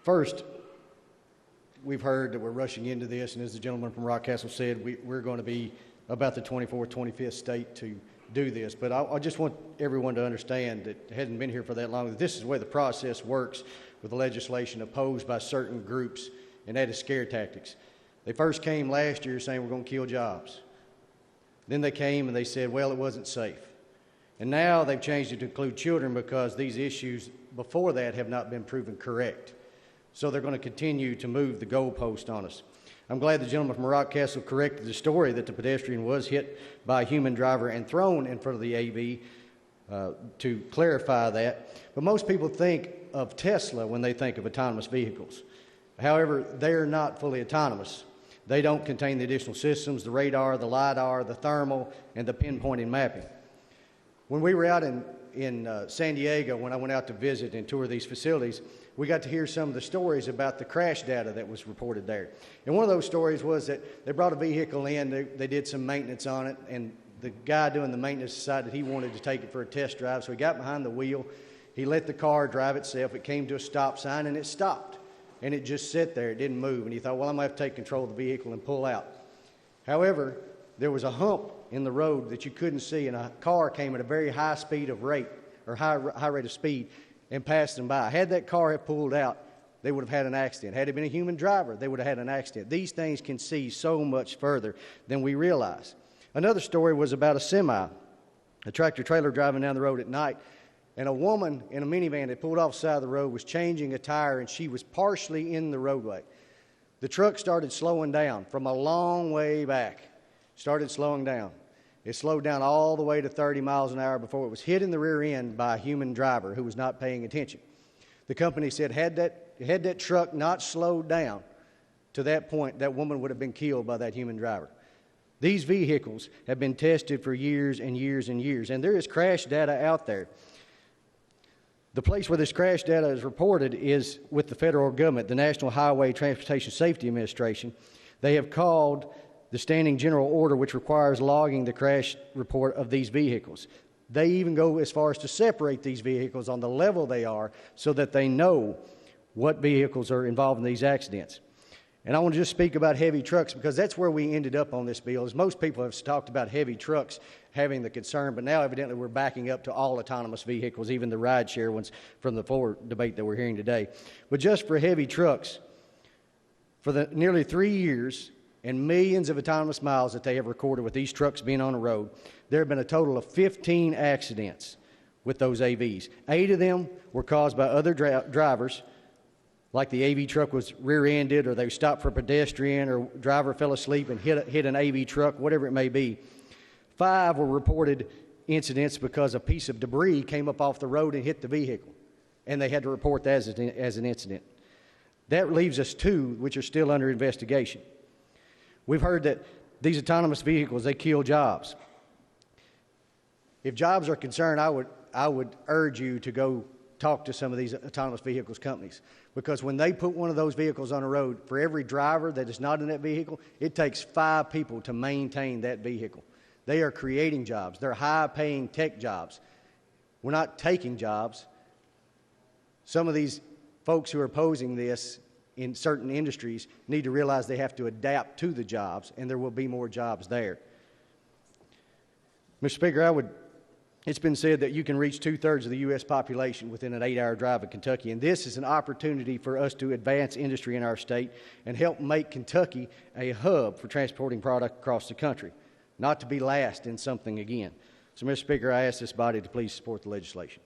First, we've heard that we're rushing into this, and as the gentleman from Rockcastle said, we're going to be about the 24th, 25th state to do this. But I just want everyone to understand that hasn't been here for that long, that this is the way the process works with the legislation opposed by certain groups, and that is scare tactics. They first came last year saying we're going to kill jobs. Then they came and they said, well, it wasn't safe. And now they've changed it to include children because these issues before that have not been proven correct. So they're going to continue to move the goalpost on us. I'm glad the gentleman from Rockcastle corrected the story that the pedestrian was hit by a human driver and thrown in front of the AV to clarify that. But most people think of Tesla when they think of autonomous vehicles. However, they're not fully autonomous. They don't contain the additional systems, the radar, the LiDAR, the thermal, and the pinpointing mapping. When we were out in San Diego, when I went out to visit and tour these facilities, we got to hear some of the stories about the crash data that was reported there. And one of those stories was that they brought a vehicle in, they did some maintenance on it, and the guy doing the maintenance decided he wanted to take it for a test drive, so he got behind the wheel, he let the car drive itself, it came to a stop sign, and it stopped. And it just sat there, it didn't move, and he thought, well, I'm going to have to take control of the vehicle and pull out. However, there was a hump in the road that you couldn't see, and a car came at a very high speed of rate, or high rate of speed, and passed them by. Had that car have pulled out, they would have had an accident. Had it been a human driver, they would have had an accident. These things can see so much further than we realize. Another story was about a semi, a tractor trailer driving down the road at night, and a woman in a minivan that pulled off the side of the road was changing a tire, and she was partially in the roadway. The truck started slowing down from a long way back, started slowing down. It slowed down all the way to 30 miles an hour before it was hit in the rear end by a human driver who was not paying attention. The company said had that truck not slowed down to that point, that woman would have been killed by that human driver. These vehicles have been tested for years and years and years, and there is crash data out there. The place where this crash data is reported is with the federal government, the National Highway Transportation Safety Administration. They have called the Standing General Order, which requires logging the crash report of these vehicles. They even go as far as to separate these vehicles on the level they are so that they know what vehicles are involved in these accidents. And I want to just speak about heavy trucks because that's where we ended up on this bill. As most people have talked about heavy trucks having the concern, but now evidently we're backing up to all autonomous vehicles, even the rideshare ones from the forward debate that we're hearing today. But just for heavy trucks, for the nearly 3 years and millions of autonomous miles that they have recorded with these trucks being on the road, there have been a total of 15 accidents with those AVs. 8 of them were caused by other drivers, like the AV truck was rear-ended, or they stopped for a pedestrian, or driver fell asleep and hit an AV truck, whatever it may be. 5 were reported incidents because a piece of debris came up off the road and hit the vehicle, and they had to report that as an incident. That leaves us 2, which are still under investigation. We've heard that these autonomous vehicles, they kill jobs. If jobs are concerned, I would urge you to go talk to some of these autonomous vehicles companies, because when they put one of those vehicles on the road, for every driver that is not in that vehicle, it takes 5 people to maintain that vehicle. They are creating jobs. They're high-paying tech jobs. We're not taking jobs. Some of these folks who are opposing this in certain industries need to realize they have to adapt to the jobs, and there will be more jobs there. Mr. Speaker, it's been said that you can reach 2/3 of the U.S. population within an 8-hour drive in Kentucky, and this is an opportunity for us to advance industry in our state and help make Kentucky a hub for transporting product across the country, not to be last in something again. So, Mr. Speaker, I ask this body to please support the legislation.